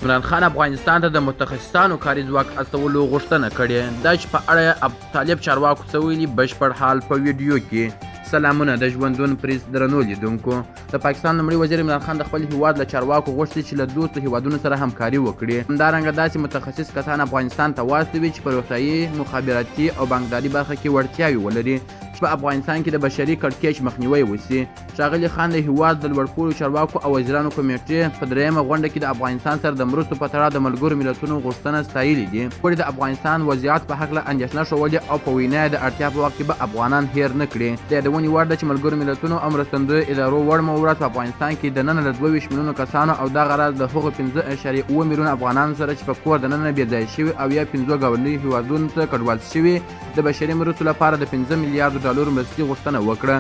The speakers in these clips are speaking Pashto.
عمران خان افغانستان ته د متخصصانو کاري ځواک استولو غوښتنه کړې ده چې په اړه طالب چارواکو څه ویلي بشپړ حال په ویډیو کې. سلامونه د ژوندون پریس درنو لیدونکو. د پاکستان لومړي وزیر عمران خان د خپل هیواد له چارواکو غوښتي چې له دوستو هیوادونو سره همکاري وکړي. همدارنګه داسې متخصص کسان افغانستان ته واستوي چې په روغتیايي، مخابراتي او بانکداري برخه کې وړتیاوې ولري چې په افغانستان کې د بشري کړکېچ مخنیوی وشي. ښاغلي خان د هیواد د لوړپوړو چارواکو او وزیرانو کمیټې په درېیمه غونډه کې د افغانستان سره د مرستو په تړاو د ملګرو ملتونو غوښتنه ستایلې دي. ولې د افغانستان وضعیت په هکله اندېښنه ښودلې او په وینا یې د اړتیا په وخت کې به افغانان هیر نه کړي. د یادونې وړ ده چې ملګرو ملتونو او مرستندویو ادارو وړمه ورځ په افغانستان کې دننه له 22 میلیونو کسانو او دغه راز د هغو 5.7 میلیونه افغانانو سره چې په کور دننه بېځایه شوي او یا 5 ګاونډیو هیوادونو ته کډوال شوي د بشري مرستو لپاره د 15 میلیارډو ډالرو مرستې غوښتنه وکړه.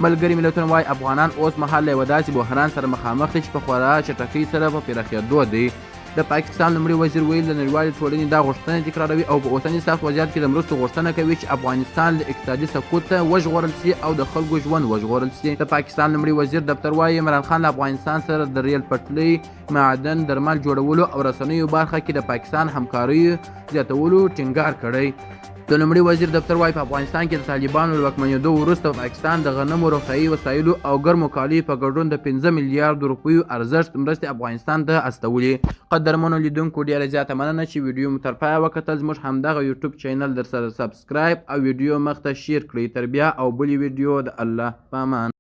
ملګري ملتونه وایي افغانان اوس مهال له یوه داسې بحران سره مخامخ دي چې په خورا چټکۍ سره په پراخېدو دی. د پاکستان لومړي وزیر ویل د نړیوالې ټولنې دا غوښتنه تکراروي او په اوسني سخت وضعیت کې د مرستو غوښتنه کوي چې افغانستان له اقتصادي سقوط ته وژغورل شي او د خلکو ژوند وژغورل شي. د پاکستان لومړي وزیر دفتر وایي عمران خان له افغانستان سره د ریل پټلۍ، معدن، درمل جوړولو او رسنیو برخه کې د پاکستان همکاریو زیاتولو ټینګار کړی. د لومړي وزیر دفتر وایي په افغانستان کې د طالبانو له واکمنېدو وروسته پاکستان د غنمو، روغتیايي وسایلو او ګرمو کالیو په ګډون د 15 میلیارډو روپیو ارزښت مرستې افغانستان ته استولې. قدرمنو لیدونکو ډېره زیاته مننه چې ویډیو مو تر پایه وکتل. زموږ همدغه یوټیوب چینل در سره سبسکرایب او ویډیو مخ ته شیر کړئ. تر بیا او بلې ویډیو د الله په امان.